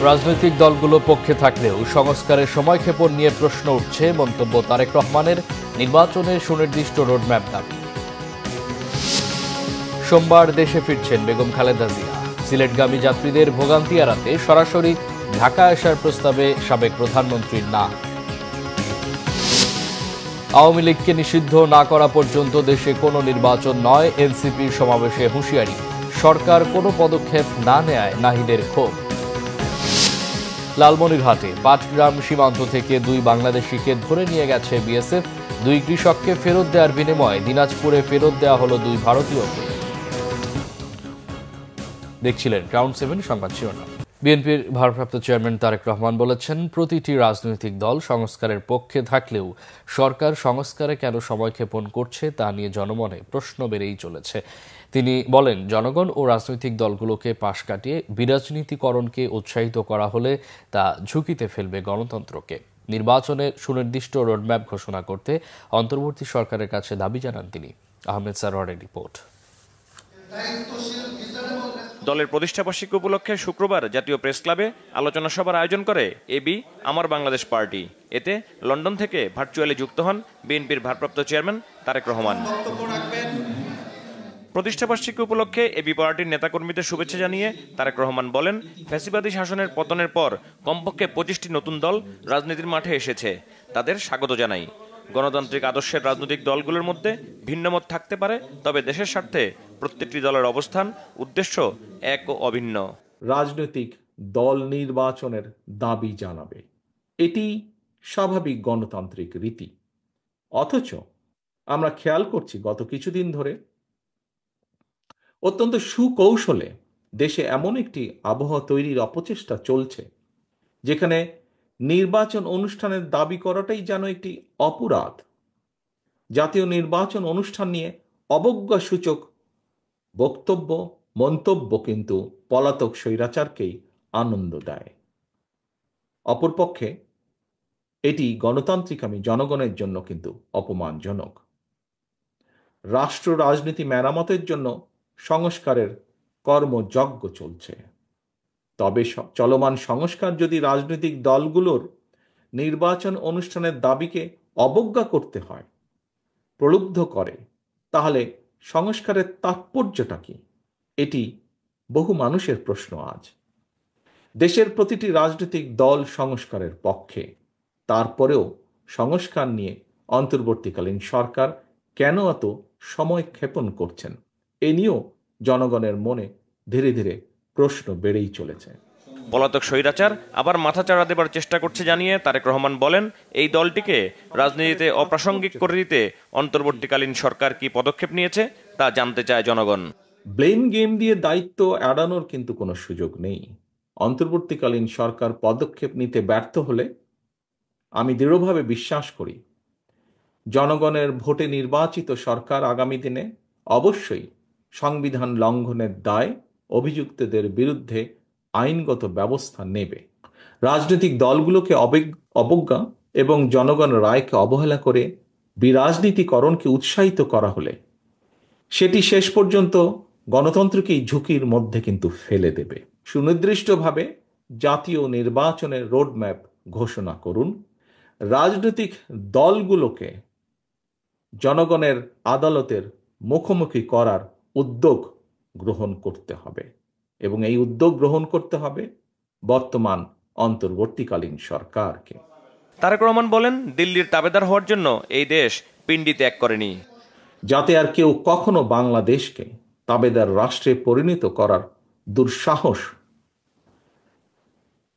রাজনৈতিক দলগুলো পক্ষে থাকলেও সংস্কারের সময়ক্ষেপণ নিয়ে প্রশ্ন উঠছে। মন্তব্য তারেক রহমানের। নির্বাচনের সুনির্দিষ্ট রোডম্যাপ দাবি। সোমবার দেশে ফিরছেন বেগম খালেদা জিয়া। সিলেটগামী যাত্রীদের ভোগান্তি এড়াতে সরাসরি ঢাকা আসার প্রস্তাবে সাবেক প্রধানমন্ত্রীর না। আওয়ামী লীগকে নিষিদ্ধ না করা পর্যন্ত দেশে কোনো নির্বাচন নয়। এনসিপির সমাবেশে হুঁশিয়ারি। সরকার কোনো পদক্ষেপ না নেয় নাহিদের ক্ষোভ। লালমনিরহাটে পাটগ্রাম সীমান্ত থেকে 2 বাংলাদেশিকে ধরে নিয়ে গেছে বিএসএফ। 2 কৃষককে ফেরত দেওয়ার বিনিময়ে দিনাজপুরে ফেরত দেওয়া হলো 2 ভারতীয়কে। দেখছিলেন গ্রাউন্ড 7 সংবাদ শিরোনাম। বিএনপির ভারপ্রাপ্ত চেয়ারম্যান তারেক রহমান বলেছেন, প্রতিটি রাজনৈতিক দল সংস্কারের পক্ষে থাকলেও সরকার সংস্কারে কেন সময়ক্ষেপণ করছে তা নিয়ে জনমনে প্রশ্ন বেড়েই চলেছে। তিনি বলেন, জনগণ ও রাজনৈতিক দলগুলোকে পাশ কাটিয়ে বিরাজনীতিকরণকে উৎসাহিত করা হলে তা ঝুঁকিতে ফেলবে গণতন্ত্রকে। নির্বাচনে সুনির্দিষ্ট রোডম্যাপ ঘোষণা করতে অন্তর্বর্তী সরকারের কাছে দাবি জানান তিনি। আহমেদ সারোয়ারের রিপোর্ট। দলের প্রতিষ্ঠাবার্ষিকী উপলক্ষে শুক্রবার জাতীয় প্রেস ক্লাবে আলোচনা সভার আয়োজন করে এবি আমার বাংলাদেশ পার্টি। এতে লন্ডন থেকে ভার্চুয়ালি যুক্ত হন বিএনপির ভারপ্রাপ্ত চেয়ারম্যান তারেক রহমান। প্রতিষ্ঠাবার্ষিকী উপলক্ষে এবি পার্টির নেতাকর্মীদের শুভেচ্ছা জানিয়ে তারেক রহমান বলেন, ফ্যাসিবাদী শাসনের পতনের পর কমপক্ষে 25টি নতুন দল রাজনীতির মাঠে এসেছে। তাদের স্বাগত জানাই। গণতান্ত্রিক আদর্শের রাজনৈতিক দলগুলোর মধ্যে ভিন্নমত থাকতে পারে, তবে দেশের স্বার্থে প্রত্যেকটি দলের অবস্থান উদ্দেশ্য এক ও অভিন্ন। রাজনৈতিক দল নির্বাচনের দাবি জানাবে, এটি স্বাভাবিক গণতান্ত্রিক রীতি। অথচ আমরা খেয়াল করছি গত কিছুদিন ধরে অত্যন্ত সুকৌশলে দেশে এমন একটি আবহাওয়া তৈরির অপচেষ্টা চলছে, যেখানে নির্বাচন অনুষ্ঠানের দাবি করাটাই যেন একটি অপরাধ। জাতীয় নির্বাচন অনুষ্ঠান নিয়ে অবজ্ঞাসূচক বক্তব্য, মন্তব্য কিন্তু পলাতক স্বৈরাচারকেই আনন্দ দেয়। অপরপক্ষে এটি গণতান্ত্রিকামী জনগণের জন্য কিন্তু অপমানজনক। রাষ্ট্র রাজনীতি মেরামতের জন্য সংস্কারের কর্মযজ্ঞ চলছে। তবে চলমান সংস্কার যদি রাজনৈতিক দলগুলোর নির্বাচন অনুষ্ঠানের দাবিকে অবজ্ঞা করতে হয়, প্রলুব্ধ করে, তাহলে সংস্কারের তাৎপর্যটা কি? এটি বহু মানুষের প্রশ্ন আজ। দেশের প্রতিটি রাজনৈতিক দল সংস্কারের পক্ষে। তারপরেও সংস্কার নিয়ে অন্তর্বর্তীকালীন সরকার কেন এত সময় ক্ষেপণ করছেন, এ নিয়েও জনগণের মনে ধীরে ধীরে প্রশ্ন বেড়েই চলেছে। পলাতক স্বৈরাচার আবার মাথাচাড়া দেবার চেষ্টা করছে জানিয়ে তারেক রহমান বলেন, এই দলটিকে রাজনীতিতে অপ্রাসঙ্গিক করে দিতে অন্তর্বর্তীকালীন সরকার কি পদক্ষেপ নিয়েছে তা জানতে চায় জনগণ। ব্লেম গেম দিয়ে দায়িত্ব এড়ানোর কিন্তু কোনো সুযোগ নেই। অন্তর্বর্তীকালীন সরকার পদক্ষেপ নিতে ব্যর্থ হলে আমি দৃঢ়ভাবে বিশ্বাস করি জনগণের ভোটে নির্বাচিত সরকার আগামী দিনে অবশ্যই সংবিধান লঙ্ঘনের দায় অভিযুক্তদের বিরুদ্ধে আইনগত ব্যবস্থা নেবে। রাজনৈতিক দলগুলোকে অবজ্ঞা এবং জনগণের রায়কে অবহেলা করে বিরাজনীতিকরণকে উৎসাহিত করা হলে সেটি শেষ পর্যন্ত গণতন্ত্রকেই ঝুঁকির মধ্যে কিন্তু ফেলে দেবে। সুনির্দিষ্টভাবে জাতীয় নির্বাচনের রোডম্যাপ ঘোষণা করুন। রাজনৈতিক দলগুলোকে জনগণের আদালতের মুখোমুখি করার উদ্যোগ গ্রহণ করতে হবে এবং এই উদ্যোগ গ্রহণ করতে হবে বর্তমান অন্তর্বর্তীকালীন সরকারকে। তারেক রহমান বলেন, দিল্লির তাবেদার হওয়ার জন্য এই দেশ পিণ্ডি ত্যাগ করেনি। যাতে আর কেউ কখনো বাংলাদেশকে তাবেদার রাষ্ট্রে পরিণত করার দুঃসাহস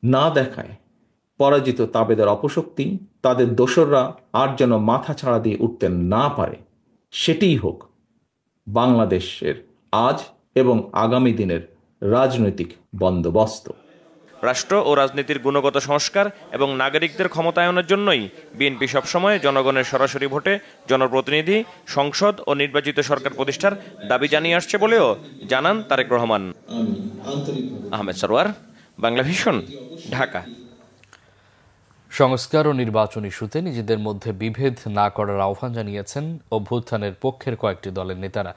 না দেখায়, পরাজিত তাবেদার অপশক্তি তাদের দোসররা আর যেন মাথা ছাড়া দিয়ে উঠতে না পারে, সেটিই হোক বাংলাদেশের আজ এবং আগামী দিনের রাজনৈতিক বন্দোবস্ত। রাষ্ট্র ও রাজনীতির গুণগত সংস্কার এবং নাগরিকদের ক্ষমতায়নের জন্যই বিএনপি সবসময় জনগণের সরাসরি ভোটে জনপ্রতিনিধি, সংসদ ও নির্বাচিত সরকার প্রতিষ্ঠার দাবি জানিয়ে আসছে বলেও জানান তারেক রহমান। আহমেদ সারোয়ার, বাংলা ভিশন, ঢাকা। সংস্কার ও নির্বাচন ইস্যুতে নিজেদের মধ্যে বিভেদ না করার আহ্বান জানিয়েছেন অভ্যুত্থানের পক্ষের কয়েকটি দলের নেতারা।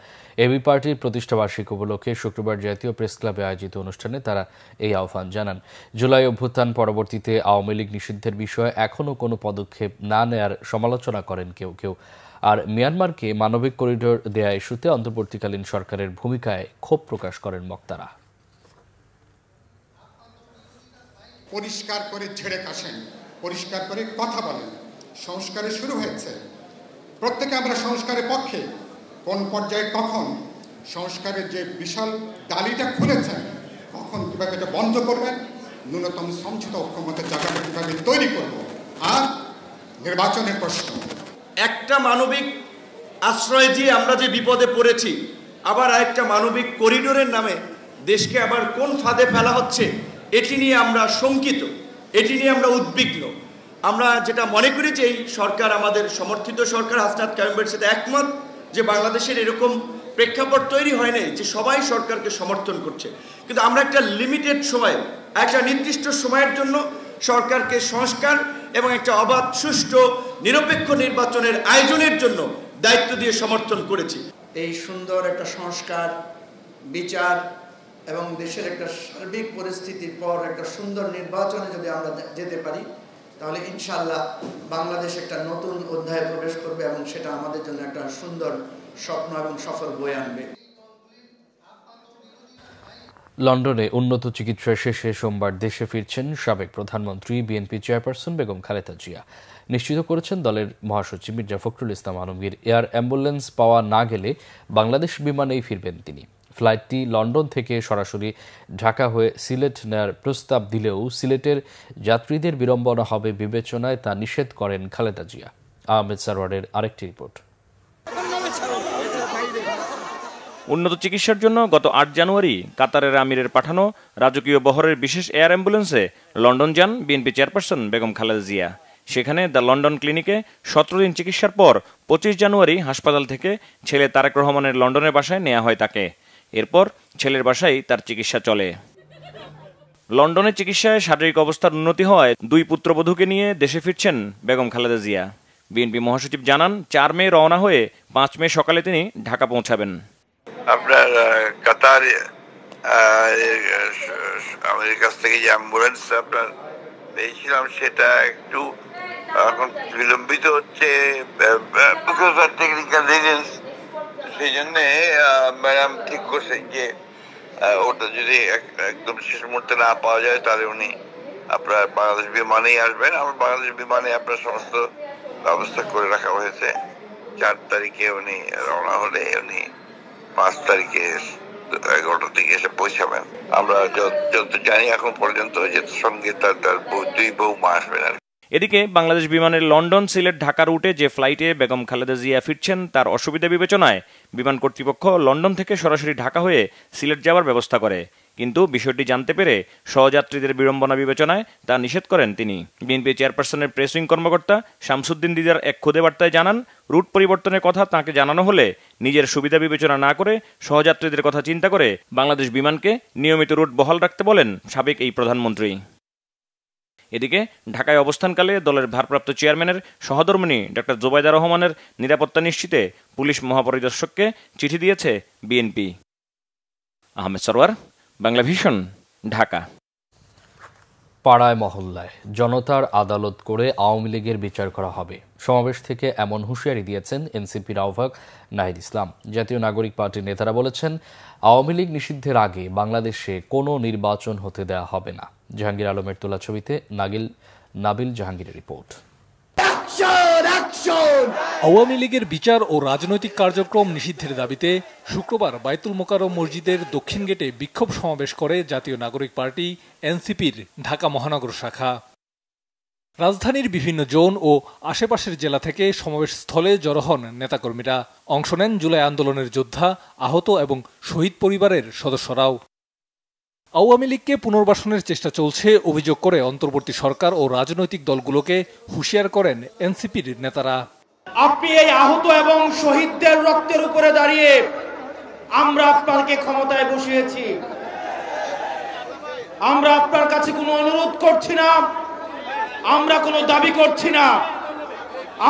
এবি পার্টির প্রতিষ্ঠাবার্ষিকী উপলক্ষে শুক্রবার জাতীয় প্রেস ক্লাবে আয়োজিত অনুষ্ঠানে তারা এই আহ্বান জানান। জুলাই অভ্যুত্থান পরবর্তীতে আওয়ামী লীগ নিষিদ্ধের বিষয়ে এখনও কোনো পদক্ষেপ না নেয়ার সমালোচনা করেন কেউ কেউ। আর মিয়ানমারকে মানবিক করিডোর দেয়া ইস্যুতে অন্তর্বর্তীকালীন সরকারের ভূমিকায় ক্ষোভ প্রকাশ করেন বক্তারা। পরিষ্কার করে ছেড়ে কাশেন, পরিষ্কার করে কথা বলেন। সংস্কারে শুরু হয়েছে, প্রত্যেকে আমরা সংস্কারের পক্ষে। কোন পর্যায়ে কখন সংস্কারের যে বিশাল ডালিটা খুলেছেন, কখন কীভাবে এটা বন্ধ করবেন, ন্যূনতম সমঝোতা ঐক্যমতের জায়গাটা কীভাবে তৈরি করব। আর নির্বাচনের প্রশ্ন, একটা মানবিক আশ্রয় দিয়ে আমরা যে বিপদে পড়েছি, আবার আরেকটা মানবিক করিডোরের নামে দেশকে আবার কোন ফাঁদে ফেলা হচ্ছে, এটি নিয়ে আমরা শঙ্কিত, এটি নিয়ে আমরা উদ্বিগ্ন। আমরা যেটা মনে করি যে এই সরকার আমাদের সমর্থিত সরকার, হাসনাত কায়ুমের সাথে একমত যে বাংলাদেশের এরকম প্রেক্ষাপট তৈরি হয় নাই যে সবাই সরকারকে সমর্থন করছে, কিন্তু আমরা একটা লিমিটেড সময়, একটা নির্দিষ্ট সময়ের জন্য সরকারকে সংস্কার এবং একটা অবাধ, সুষ্ঠু, নিরপেক্ষ নির্বাচনের আয়োজনের জন্য দায়িত্ব দিয়ে সমর্থন করেছি। এই সুন্দর একটা সংস্কার, বিচার এবং দেশের একটা সার্বিক পরিস্থিতির পর একটা সুন্দর নির্বাচনে যদি আমরা যেতে পারি, তাহলে ইনশাআল্লাহ বাংলাদেশ একটা নতুন অধ্যায়ে প্রবেশ করবে এবং সেটা আমাদের জন্য একটা সুন্দর স্বপ্ন এবং সফল বয়ে আনবে। লন্ডনে উন্নত চিকিৎসা শেষে সোমবার দেশে ফিরছেন সাবেক প্রধানমন্ত্রী বিএনপি চেয়ারপারসন বেগম খালেদা জিয়া। নিশ্চিত করেছেন দলের মহাসচিব মির্জা ফখরুল ইসলাম আলমগীর। এয়ার অ্যাম্বুলেন্স পাওয়া না গেলে বাংলাদেশ বিমানেই ফিরবেন তিনি। ফ্লাইটটি লন্ডন থেকে সরাসরি ঢাকা হয়ে সিলেট নেয়ার প্রস্তাব দিলেও সিলেটের যাত্রীদের বিড়ম্বনা হবে বিবেচনায় তা নিষেধ করেন খালেদা জিয়া। আহমেদ সারওয়ারের আরেকটি রিপোর্ট। উন্নত চিকিৎসার জন্য গত ৮ জানুয়ারি কাতারের আমিরের পাঠানো রাজকীয় বহরের বিশেষ এয়ার অ্যাম্বুলেন্সে লন্ডন যান বিএনপি চেয়ারপারসন বেগম খালেদা জিয়া। সেখানে দ্য লন্ডন ক্লিনিকে ১৭ দিন চিকিৎসার পর ২৫ জানুয়ারি হাসপাতাল থেকে ছেলে তারেক রহমানের লন্ডনের বাসায় নেওয়া হয় তাকে। এরপর ছেলের বাসায় তার চিকিৎসা চলে। লন্ডনে চিকিৎসায় শারীরিক অবস্থার উন্নতি হওয়ায় ২ পুত্রবধূকে নিয়ে দেশে ফিরছেন বেগম খালেদা জিয়া। বিএনপি মহাসচিব জানান, ৪ মে রওনা হয়ে ৫ মে সকালে তিনি ঢাকা পৌঁছাবেন। আপনার কাতার আমাদের কাছ থেকে যে অ্যাম্বুলেন্স আপনার পেয়েছিলাম, সেটা একটু এখন বিলম্বিত হচ্ছে টেকনিক্যাল রিজনস। সেই জন্যে ম্যাডাম ঠিক করছেন যে ওটা যদি একদম শেষ মুহূর্তে না পাওয়া যায়, তাহলে উনি আপনার বাংলাদেশ বিমানেই আসবেন। আমার বাংলাদেশ বিমানে আপনার সমস্ত ব্যবস্থা করে রাখা হয়েছে। ৪ তারিখে উনি রওনা হলে উনি ৫ তারিখে ১১টার দিকে এসে পৌঁছাবেন। আমরা যত জানি এখন পর্যন্ত যে সঙ্গে তার ২ বৌমা আসবেন আর। এদিকে বাংলাদেশ বিমানের লন্ডন সিলেট ঢাকা রুটে যে ফ্লাইটে বেগম খালেদা জিয়া ফিরছেন তার অসুবিধা বিবেচনায় বিমান কর্তৃপক্ষ লন্ডন থেকে সরাসরি ঢাকা হয়ে সিলেট যাওয়ার ব্যবস্থা করে, কিন্তু বিষয়টি জানতে পেরে সহযাত্রীদের বিড়ম্বনা বিবেচনায় তা নিষেধ করেন তিনি। বিএনপি চেয়ারপারসনের প্রেস উইং কর্মকর্তা শামসুদ্দিন দিদার এক খুদে বার্তায় জানান, রুট পরিবর্তনের কথা তাঁকে জানানো হলে নিজের সুবিধা বিবেচনা না করে সহযাত্রীদের কথা চিন্তা করে বাংলাদেশ বিমানকে নিয়মিত রুট বহাল রাখতে বলেন সাবেক এই প্রধানমন্ত্রী। এদিকে ঢাকায় অবস্থানকালে দলের ভারপ্রাপ্ত চেয়ারম্যানের সহধর্মিণী ডক্টর জোবাইদা রহমানের নিরাপত্তা নিশ্চিতে পুলিশ মহাপরিদর্শককে চিঠি দিয়েছে বিএনপি। আহমেদ সরওয়ার, বাংলা ভিশন, ঢাকা। পাড়ায় মহল্লায় জনতার আদালত করে আওয়ামী লীগের বিচার করা হবে, সমাবেশ থেকে এমন হুঁশিয়ারি দিয়েছেন এনসিপির আহ্বায়ক নাহিদ ইসলাম। জাতীয় নাগরিক পার্টির নেতারা বলেছেন, আওয়ামী লীগ নিষিদ্ধের আগে বাংলাদেশে কোনো নির্বাচন হতে দেওয়া হবে না। জাহাঙ্গীর আলমের তোলা ছবিতে নাবিল জাহাঙ্গীরের রিপোর্ট। আওয়ামী লীগের বিচার ও রাজনৈতিক কার্যক্রম নিষিদ্ধের দাবিতে শুক্রবার বায়তুল মোকাররম মসজিদের দক্ষিণ গেটে বিক্ষোভ সমাবেশ করে জাতীয় নাগরিক পার্টি এনসিপির ঢাকা মহানগর শাখা। রাজধানীর বিভিন্ন জোন ও আশেপাশের জেলা থেকে সমাবেশ স্থলে জড়ো হন নেতাকর্মীরা। অংশ নেন জুলাই আন্দোলনের যোদ্ধা, আহত এবং শহীদ পরিবারের সদস্যরাও। আওয়ামী লীগকে পুনর্বাসনের চেষ্টা চলছে অভিযোগ করে অন্তর্বর্তী সরকার ও রাজনৈতিক দলগুলোকে হুঁশিয়ার করেন এনসিপির নেতারা। আপনি এই আহত এবং শহীদদের রক্তের উপরে দাঁড়িয়ে আমরা আপনাকে ক্ষমতায় বসিয়েছি। আমরা আপনার কাছে কোনো অনুরোধ করছি না, আমরা কোনো দাবি করছি না,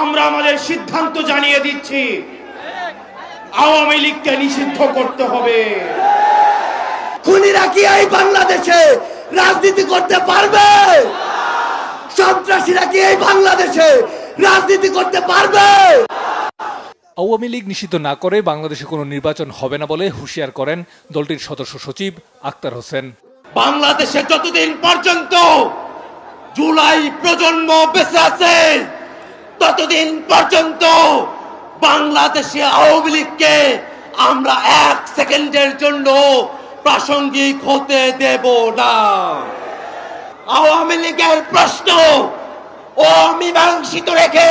আমরা আমাদের সিদ্ধান্ত জানিয়ে দিচ্ছি, আওয়ামী লীগকে নিষিদ্ধ করতে হবে। খুনিরা কি এই বাংলাদেশে রাজনীতি করতে পারবে? সন্ত্রাসীরা কি এই বাংলাদেশে রাজনীতি করতে পারবে? আওয়ামী লীগ নিষিদ্ধ না করে বাংলাদেশে কোনো নির্বাচন হবে না বলে হুঁশিয়ার করেন দলটির সদস্য সচিব আক্তার হোসেন। বাংলাদেশে যতদিন পর্যন্ত জুলাই প্রজন্ম বেঁচে আছে ততদিন পর্যন্ত বাংলাদেশে আওয়ামী লীগকে আমরা 1 সেকেন্ডের জন্য প্রাসঙ্গিক হতে দেব না। আওয়ামী লীগের প্রশ্ন অমীমাংসিত রেখে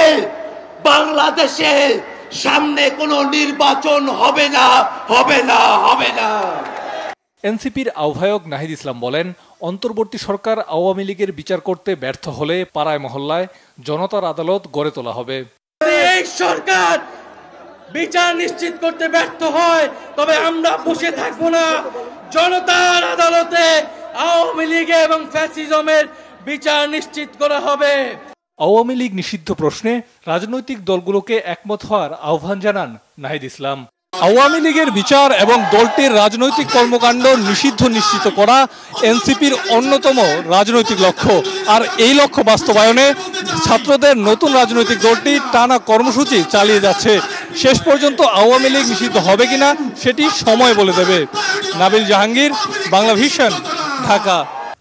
বাংলাদেশে সামনে কোনো নির্বাচন হবে না, হবে না, হবে না। এনসিপির আহ্বায়ক নাহিদ ইসলাম বলেন, অন্তর্বর্তী সরকার আওয়ামী লীগের বিচার করতে ব্যর্থ হলে পাড়ায় মহল্লায় জনতার আদালত গড়ে তোলা হবে। এই সরকার বিচার নিশ্চিত করতে ব্যর্থ হয় তবে আমরা বসে থাকবো না। জনতার আদালতে আওয়ামী লীগ এবং ফ্যাসিজমের বিচার নিশ্চিত করা হবে। আওয়ামী লীগ নিষিদ্ধ প্রশ্নে রাজনৈতিক দলগুলোকে একমত হওয়ার আহ্বান জানান নাহিদ ইসলাম। আওয়ামী লীগের বিচার এবং দলটির রাজনৈতিক কর্মকাণ্ড নিষিদ্ধ নিশ্চিত করা এনসিপির অন্যতম রাজনৈতিক লক্ষ্য। আর এই লক্ষ্য বাস্তবায়নে ছাত্রদের নতুন রাজনৈতিক দলটি টানা কর্মসূচি চালিয়ে যাচ্ছে। শেষ পর্যন্ত আওয়ামী লীগ নিষিদ্ধ হবে কিনা সেটি সময় বলে দেবে। নাবিল জাহাঙ্গীর, বাংলা ভিশন, ঢাকা।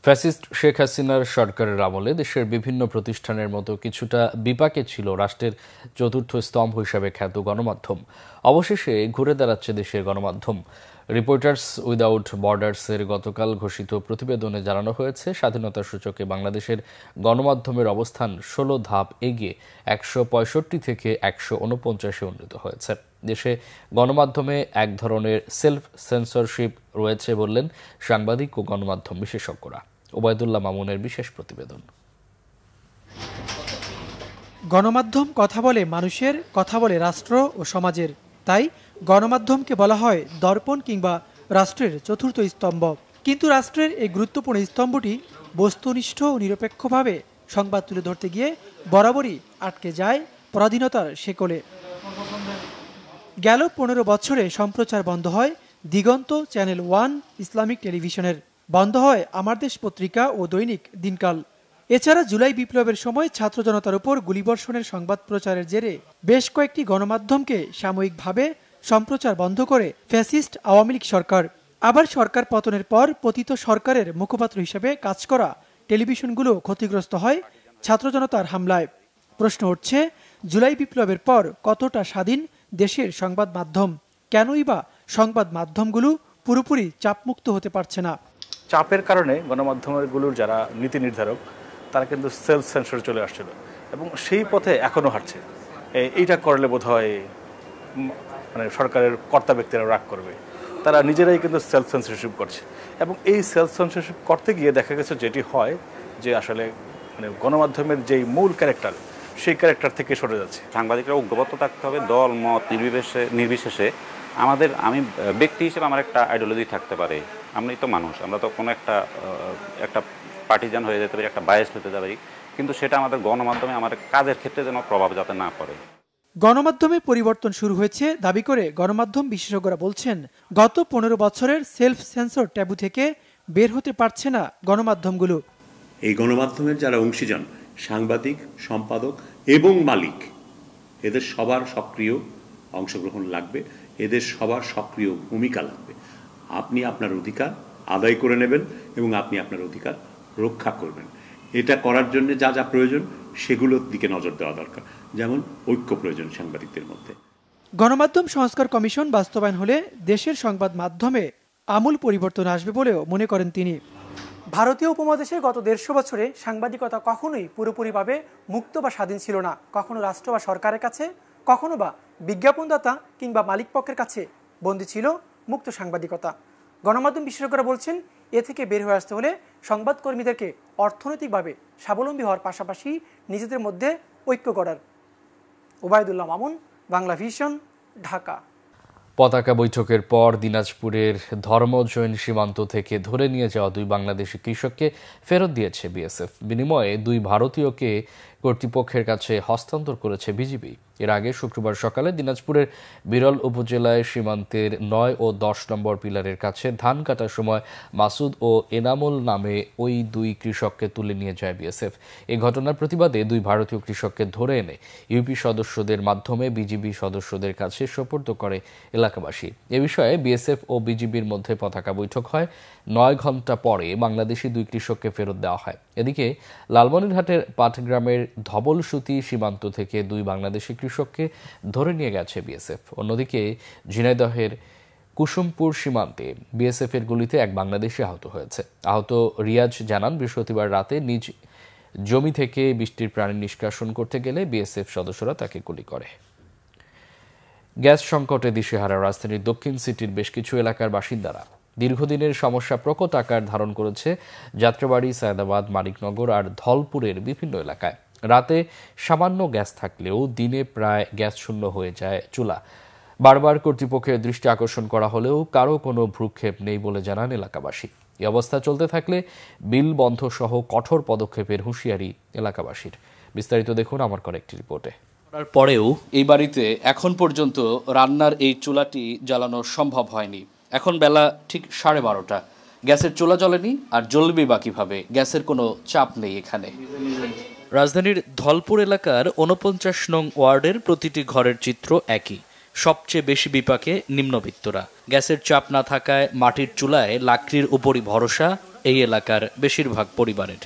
ফ্যাসিস্ট শেখ হাসিনার সরকারের আমলে দেশের বিভিন্ন প্রতিষ্ঠানের মতো কিছুটা বিপাকে ছিল রাষ্ট্রের চতুর্থ স্তম্ভ হিসাবে খ্যাত গণমাধ্যম। অবশেষে ঘুরে দাঁড়াচ্ছে দেশের গণমাধ্যম। রিপোর্টার্স উইদাউট বর্ডার্সের গতকাল ঘোষিত প্রতিবেদনে জানানো হয়েছে, স্বাধীনতা সূচকে বাংলাদেশের গণমাধ্যমের অবস্থান 16 ধাপ এগিয়ে 165 থেকে 149 উন্নীত হয়েছে। দেশে গণমাধ্যমে এক ধরনের সেলফ সেন্সরশিপ রয়েছে বললেন সাংবাদিক ও গণমাধ্যম বিশেষজ্ঞরা। ওবায়দুল্লাহ মামুনের বিশেষ প্রতিবেদন। গণমাধ্যম কথা বলে মানুষের, কথা বলে রাষ্ট্র ও সমাজের। তাই গণমাধ্যমকে বলা হয় দর্পণ কিংবা রাষ্ট্রের চতুর্থ স্তম্ভ। কিন্তু রাষ্ট্রের এই গুরুত্বপূর্ণ স্তম্ভটি বস্তুনিষ্ঠ ও নিরপেক্ষভাবে সংবাদ তুলে ধরতে গিয়ে বরাবরই আটকে যায় পরাধীনতার শেকলে। গেল 15 বছরে সম্প্রচার বন্ধ হয় দিগন্ত, চ্যানেল 1, ইসলামিক টেলিভিশনের। বন্ধ হয় আমার দেশ পত্রিকা ও দৈনিক দিনকাল। এছাড়া জুলাই বিপ্লবের সময় ছাত্র জনতার উপর গুলিবর্ষণের সংবাদ প্রচারের জেরে বেশ কয়েকটি গণমাধ্যমকে সাময়িকভাবে সম্প্রচার বন্ধ করে ফ্যাসিস্ট আওয়ামী লীগ সরকার। আবার সরকার পতনের পর পতিত সরকারের মুখপাত্র হিসেবে কাজ করা টেলিভিশনগুলো ক্ষতিগ্রস্ত হয় ছাত্র জনতার হামলায়। প্রশ্ন উঠছে, জুলাই বিপ্লবের পর কতটা স্বাধীন দেশের সংবাদ মাধ্যম? কেনই বা সংবাদ মাধ্যমগুলো পুরোপুরি চাপমুক্ত হতে পারছে না? চাপের কারণে গণমাধ্যমগুলোর যারা নীতি নির্ধারক তারা কিন্তু সেলফ সেন্সর চলে আসছিল এবং সেই পথে এখনও হাঁটছে। এইটা করলে বোধ হয় মানে সরকারের কর্তা ব্যক্তিরা রাগ করবে। তারা নিজেরাই কিন্তু সেলফ সেন্সরশিপ করছে এবং এই সেলফ সেন্সরশিপ করতে গিয়ে দেখা গেছে যেটি হয় যে আসলে মানে গণমাধ্যমের যেই মূল ক্যারেক্টার সেই ক্যারেক্টার থেকে সরে যাচ্ছে। সাংবাদিকরা ঐক্যবদ্ধ থাকতে হবে, দল মত নির্বিশেষে। আমি ব্যক্তি হিসেবে আমার একটা আইডিওলজি থাকতে পারে, আমি তো মানুষ, আমরা তো কোনো একটা পার্টিজান হয়ে যেতে পারি, একটা বায়াস হতে পারি, কিন্তু সেটা আমাদের গণমাধ্যমে আমাদের কাজের ক্ষেত্রে যেন প্রভাব যাতে না পড়ে। গণমাধ্যমে পরিবর্তন শুরু হয়েছে দাবি করে গণমাধ্যম বিশেষজ্ঞরা বলছেন, গত 15 বছরের সেলফ সেন্সর ট্যাবু থেকে বের হতে পারছে না গণমাধ্যমগুলো। এই গণমাধ্যমের যারা অংশীজন, সাংবাদিক, সম্পাদক এবং মালিক, এদের সবার সক্রিয় অংশগ্রহণ লাগবে, এদের সবার সক্রিয় ভূমিকা লাগবে। আপনি আপনার অধিকার আদায় করে নেবেন এবং আপনি আপনার অধিকার রক্ষা করবেন। এটা করার জন্য যা যা প্রয়োজন সেগুলোর দিকে নজর দেওয়া দরকার, যেমন ঐক্য প্রয়োজন সাংবাদিকদের মধ্যে। গণমাধ্যম সংস্কার কমিশন বাস্তবায়ন হলে দেশের সংবাদ মাধ্যমে আমূল পরিবর্তন আসবে বলেও মনে করেন তিনি। ভারতীয় উপমহাদেশে গত 150 বছরে সাংবাদিকতা কখনোই পুরোপুরিভাবে মুক্ত বা স্বাধীন ছিল না। কখনো রাষ্ট্র বা সরকারের কাছে, কখনো বা বিজ্ঞাপনদাতা কিংবা মালিকপক্ষের কাছে বন্দী ছিল মুক্ত সাংবাদিকতা। গণমাধ্যম বিশেষজ্ঞরা বলছেন, এ থেকে বের হয়ে আসতে হলে সংবাদকর্মীদেরকে অর্থনৈতিকভাবে স্বাবলম্বী হওয়ার পাশাপাশি নিজেদের মধ্যে ঐক্য গড়ার। ওবায়দুল্লাহ মামুন, বাংলা ভিশন, ঢাকা। পতাকা বৈঠকের পর দিনাজপুরের ধর্মজৈন সীমান্ত থেকে ধরে নিয়ে যাওয়া 2 বাংলাদেশি কৃষককে ফেরত দিয়েছে বিএসএফ। বিনিময়ে 2 ভারতীয়কে কর্তৃপক্ষের কাছে হস্তান্তর করেছে বিজিবি। এর আগে শুক্রবার সকালে দিনাজপুরের বিরল উপজেলায় সীমান্তের 9 ও 10 নম্বর পিলারের কাছে ধান কাটার সময় মাসুদ ও এনামুল নামে ওই 2 কৃষককে তুলে নিয়ে যায় বিএসএফ। এই ঘটনার প্রতিবাদে 2 ভারতীয় কৃষককে ধরে এনে ইউপি সদস্যদের মাধ্যমে বিজিবি সদস্যদের কাছে সোপর্দ করে এলাকাবাসী। এ বিষয়ে বিএসএফ ও বিজিবির মধ্যে পতাকা বৈঠক হয়। 9 ঘণ্টা পরে বাংলাদেশি 2 কৃষককে ফেরত দেওয়া হয়। এদিকে লালমনিরহাটের পাটগ্রামের ধবলসুতি সীমান্ত থেকে 2 বাংলাদেশি কৃষককে ধরে নিয়ে গেছে বিএসএফ। অন্যদিকে ঝিনাইদহের কুসুমপুর সীমান্তে বিএসএফ এর গুলিতে 1 বাংলাদেশি আহত হয়েছে। আহত রিয়াজ জানান, বৃহস্পতিবার রাতে নিজ জমি থেকে বৃষ্টির প্রাণী নিষ্কাশন করতে গেলে বিএসএফ সদস্যরা তাকে গুলি করে। গ্যাস সংকটে দিশেহারা রাজধানীর দক্ষিণ সিটির বেশ কিছু এলাকার বাসিন্দারা। দীর্ঘদিনের সমস্যা প্রকট আকার ধারণ করেছে যাত্রাবাড়ি, সায়দাবাদ, মানিকনগর আর ধলপুরের বিভিন্ন এলাকায়। রাতে সামান্য গ্যাস থাকলেও দিনে প্রায় গ্যাস শূন্য হয়ে যায় চুলা। বারবার কর্তৃপক্ষের দৃষ্টি আকর্ষণ করা হলেও কারো কোনো ভ্রুক্ষেপ নেই বলে জানান এলাকাবাসী। এই অবস্থা চলতে থাকলে বিল বন্ধ সহ কঠোর পদক্ষেপের হুঁশিয়ারি এলাকাবাসীর। বিস্তারিত দেখুন আমার কয়েকটি রিপোর্টে। পরেও এই বাড়িতে এখন পর্যন্ত রান্নার এই চুলাটি জ্বালানো সম্ভব হয়নি। এখন বেলা ঠিক 12:30। গ্যাসের চুলা জ্বলেনি, আর জ্বলবে বা কিভাবে? গ্যাসের কোনো চাপ নেই এখানে। রাজধানীর ধলপুর এলাকার 49 নং ওয়ার্ডের প্রতিটি ঘরের চিত্র একই। সবচেয়ে বেশি বিপাকে নিম্নবিত্তরা। গ্যাসের চাপ না থাকায় মাটির চুলায় লাকড়ির উপরই ভরসা এই এলাকার বেশিরভাগ পরিবারের।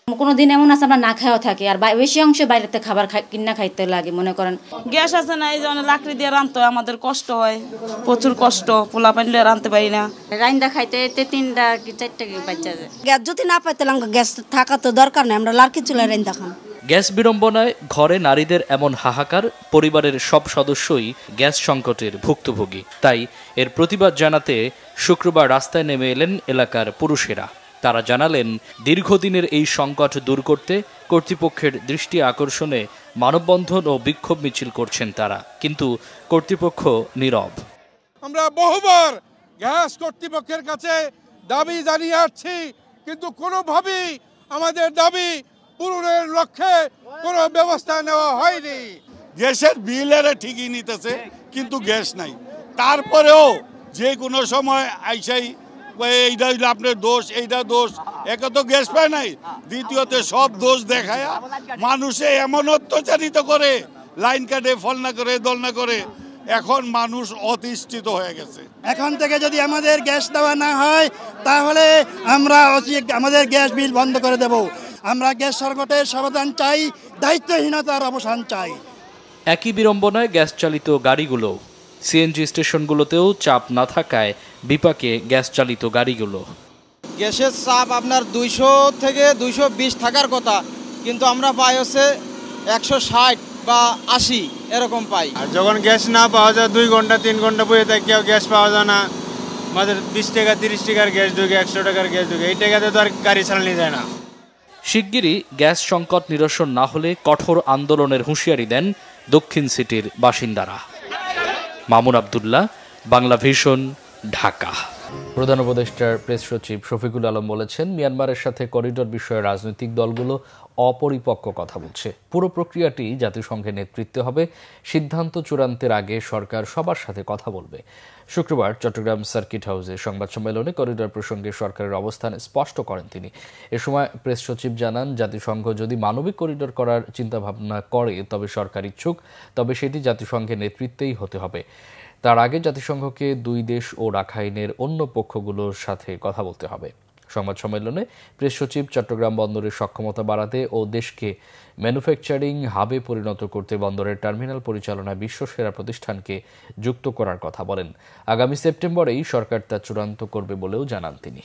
কোনোদিন এমন আছে আমরা না খাওয়া থাকি, আর বেশি অংশে বাইরেতে খাবার কিনা খাইতে লাগে। মনে করেন গ্যাস আছে না, এই জন্য লাকড়ি দিয়ে রাঁধতে হয়, আমাদের কষ্ট হয়, প্রচুর কষ্ট। পোলা পাইলে রাঁধতে পারি না, রাইন্দা খাইতে 3টা কি 4টা বাচ্চা যায়। গ্যাস যদি না পাইতাম, গ্যাস থাকা তো দরকার নেই, আমরা লাকড়ি চুলায় রাইন্দা খাম। গ্যাস বিড়ম্বনায় ঘরে নারীদের এমন হাহাকার, পরিবারের সব সদস্যই গ্যাস সংকটের ভুক্তভোগী। তাই এর প্রতিবাদ জানাতে শুক্রবার রাস্তায় নেমে এলেন এলাকার পুরুষেরা। তারা জানালেন, দীর্ঘদিনের এই সংকট দূর করতে কর্তৃপক্ষের দৃষ্টি আকর্ষণে মানববন্ধন ও বিক্ষোভ মিছিল করছেন তারা, কিন্তু কর্তৃপক্ষ নীরব। আমরা বহুবার গ্যাস কর্তৃপক্ষের কাছে দাবি জানিয়ে আসছি, কিন্তু কোনোভাবেই আমাদের দাবি পূরণের লক্ষ্যে কোনো ব্যবস্থা নেওয়া হয়নি। গ্যাসের বিল এরা ঠিকই নিতেছে, কিন্তু গ্যাস নাই। তারপরেও যে কোনো সময় আইসাই এইটা হইলে আপনার দোষ, এইটা দোষ। একে তো গ্যাস পায় নাই, দ্বিতীয়তে সব দোষ দেখায় মানুষে এমন অত্যাচারিত করে, লাইন কাটে, ফল না করে, দল না করে। এখন মানুষ অতিষ্ঠিত হয়ে গেছে। এখন থেকে যদি আমাদের গ্যাস দেওয়া না হয়, তাহলে আমরা আমাদের গ্যাস বিল বন্ধ করে দেব। আমরা গ্যাস সংকটের সমাধান চাই, দায়িত্বহীনতার অবসান চাই। একই বিড়ম্বনায় গ্যাস চালিত গাড়িগুলো। সিএনজি স্টেশনগুলোতেও চাপ না থাকায় বিপাকে গ্যাস চালিত গাড়িগুলো। গ্যাসের চাপ আপনার 200 থেকে 220 থাকার কথা, কিন্তু আমরা পাই হচ্ছে 160 বা 80 এরকম পাই। আর যখন গ্যাস না পাওয়া যায়, 2 ঘন্টা 3 ঘন্টা বসে থাকি, গ্যাস পাওয়া যায় না। আমাদের 20 টাকা 30 টাকার গ্যাস ঢুকে, 100 টাকার গ্যাস ঢুকে, এই টাকাতে তো আর গাড়ি চালানো যায় না। শিগগিরই গ্যাস সংকট নিরসন না হলে কঠোর আন্দোলনের হুঁশিয়ারি দেন দক্ষিণ সিটির বাসিন্দারা। মামুন আব্দুল্লাহ, বাংলা ভিশন, ঢাকা। প্রধান উপদেষ্টার প্রেস সচিব শফিকুল আলম বলেছেন, মিয়ানমারের সাথে করিডোর বিষয়ে রাজনৈতিক দলগুলো অপরিপক্ক কথা বলছে। পুরো প্রক্রিয়াটি জাতিসংঘের নেতৃত্বে হবে। সিদ্ধান্ত চূড়ান্তের আগে সরকার সবার সাথে কথা বলবে। শুক্রবার চট্টগ্রাম সার্কিট হাউসে সংবাদ সম্মেলনে করিডোর প্রসঙ্গে সরকারের অবস্থান স্পষ্ট করেন তিনি। এ সময় প্রেস সচিব জানান, জাতিসংঘ যদি মানবিক করিডোর করার চিন্তাভাবনা করে তবে সরকার ইচ্ছুক, তবে সেটি জাতিসংঘের নেতৃত্বেই হতে হবে। তার আগে জাতিসংঘকে 2 দেশ ও রাখাইনের অন্য পক্ষগুলোর সাথে কথা বলতে হবে। সংবাদ সম্মেলনে প্রেস সচিব চট্টগ্রাম বন্দরের সক্ষমতা বাড়াতে ও দেশকে ম্যানুফ্যাকচারিং হাবে পরিণত করতে বন্দরের টার্মিনাল পরিচালনায় বিশ্বসেরা প্রতিষ্ঠানকে যুক্ত করার কথা বলেন। আগামী সেপ্টেম্বরেই সরকার তা চূড়ান্ত করবে বলেও জানান তিনি।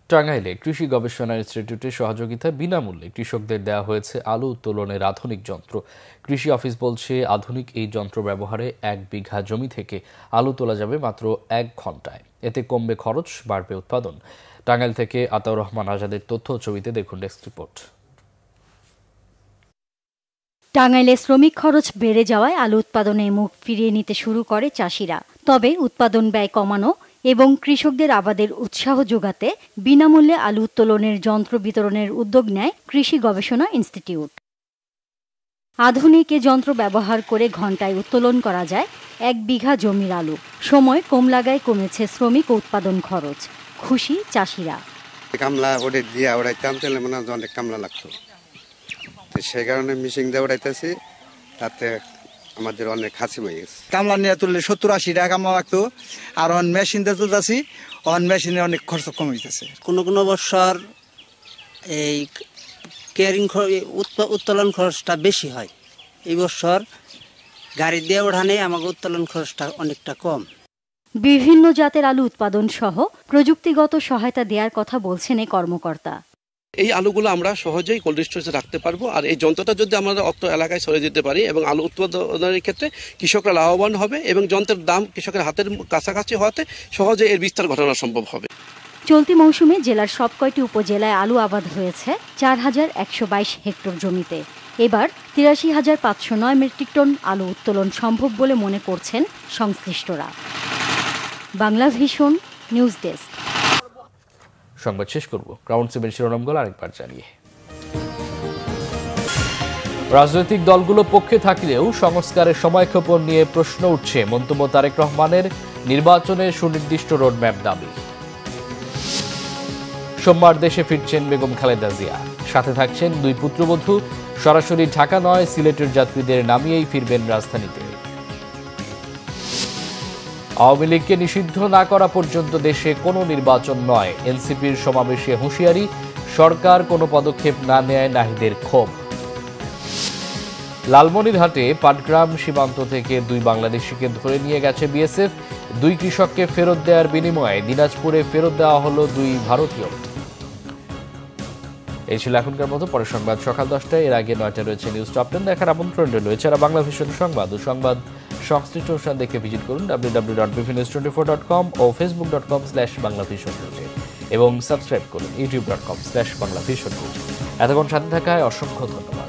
টাঙ্গাইলে কৃষি গবেষণা ইনস্টিটিউটের সহযোগিতায় বিনামূল্যে কৃষকদের দেওয়া হয়েছে আলু উত্তোলনের আধুনিক যন্ত্র। কৃষি অফিস বলছে, আধুনিক এই যন্ত্র ব্যবহারে 1 বিঘা জমি থেকে আলু তোলা যাবে মাত্র 1 ঘন্টায়। এতে কমবে খরচ, বাড়বে উৎপাদন। টাঙ্গাইল থেকে আতাউর রহমান আজাদের তথ্য ছবিতে দেখুন ডেস্ক রিপোর্ট। টাঙ্গাইলে শ্রমিক খরচ বেড়ে যাওয়ায় আলু উৎপাদনে মুখ ফিরিয়ে নিতে শুরু করে চাষিরা। তবে উৎপাদন ব্যয় কমানো এবং কৃষকদের আবাদের উৎসাহ যোগাতে বিনামূল্যে আলু উত্তোলনের যন্ত্র বিতরণের উদ্যোগ নেয় কৃষি গবেষণা ইনস্টিটিউট। আধুনিক এ যন্ত্র ব্যবহার করে ঘণ্টায় উত্তোলন করা যায় 1 বিঘা জমির আলু। সময় কম লাগায় কমেছে শ্রমিক ও উৎপাদন খরচ। খুশি চাষিরা। কামলা ওটা দিয়ে ওড়াইতাম তাহলে মনে হয় অনেক কামলা লাগতো, তো সেই কারণে মেশিন দিয়ে ওড়াইতেছি, তাতে আমাদের অনেক হাসি হয়ে গেছে। কামলা নিয়ে তুললে 70-80 টাকা কামলা লাগতো, আর অন মেশিন দিয়ে তুলতেছি, অন মেশিনে অনেক খরচ কমে গেছে। কোনো বছর এই কেয়ারিং উত্তোলন খরচটা বেশি হয়, এই বছর গাড়ি দিয়ে ওঠানে আমাকে উত্তোলন খরচটা অনেকটা কম। বিভিন্ন জাতের আলু উৎপাদন সহ প্রযুক্তিগত সহায়তা দেওয়ার কথা বলছেন এই কর্মকর্তা। এই আলুগুলো আমরা সহজেই কোল্ড স্টোরেজে রাখতে পারবো, আর এই যন্ত্রটা যদি আমরা অত এলাকায় ছড়িয়ে দিতে পারি এবং আলু উৎপাদনের ক্ষেত্রে কৃষকরা লাভবান হবে এবং যন্ত্রের দাম কৃষকের হাতের কাছাকাছি হওয়াতে সহজে এর বিস্তার ঘটানো সম্ভব হবে। চলতি মৌসুমে জেলার সব কয়টি উপজেলায় আলু আবাদ হয়েছে 4122 হেক্টর জমিতে। এবার 83,509 মেট্রিক টন আলু উত্তোলন সম্ভব বলে মনে করছেন সংশ্লিষ্টরা। Bangla vision news desk. সংবাদ শেষ করব ক্রাউন 7 শিরোনামগুলো আরেকবার জানিয়ে। রাজনৈতিক দলগুলো পক্ষে থাকলেও সংস্কারের সময়ক্ষেপণ নিয়ে প্রশ্ন উঠছে, মন্তব্য তারেক রহমানের। নির্বাচনের সুনির্দিষ্ট রোডম্যাপ দাবি। সোমবার দেশে ফিরছেন বেগম খালেদা জিয়া, সাথে থাকছেন 2 পুত্রবধূ। সরাসরি ঢাকা নয়, সিলেটের যাত্রীদের নামিয়েই ফিরবেন রাজধানীতে। আওয়ামী লীগকে নিষিদ্ধ না করা পর্যন্ত দেশে কোনো নির্বাচন নয়, এনসিপির সমাবেশে হুঁশিয়ারি। সরকার কোনো পদক্ষেপ না নেয় নাহিদের ক্ষোভ। লালমনিরহাটে পাটগ্রাম সীমান্ত থেকে 2 বাংলাদেশিকে ধরে নিয়ে গেছে বিএসএফ। 2 কৃষককে ফেরত দেওয়ার বিনিময়ে দিনাজপুরে ফেরত দেওয়া হলো 2 ভারতীয়। এই ছিল এখনকার মতো। পরের সংবাদ সকাল 10টায়, এর আগে 9টায় রয়েছে নিউজ টপ 10 দেখার আমন্ত্রণ রইল। এছাড়া বাংলা ভিশন সংবাদ ও সংবাদ সংশ্লিষ্ট অনুষ্ঠান দেখে ভিজিট করুন www.bvnews24.com ও facebook.com/banglavision এবং সাবস্ক্রাইব করুন youtube.com/banglavision। এতক্ষণ সাথে থাকায় অসংখ্য ধন্যবাদ।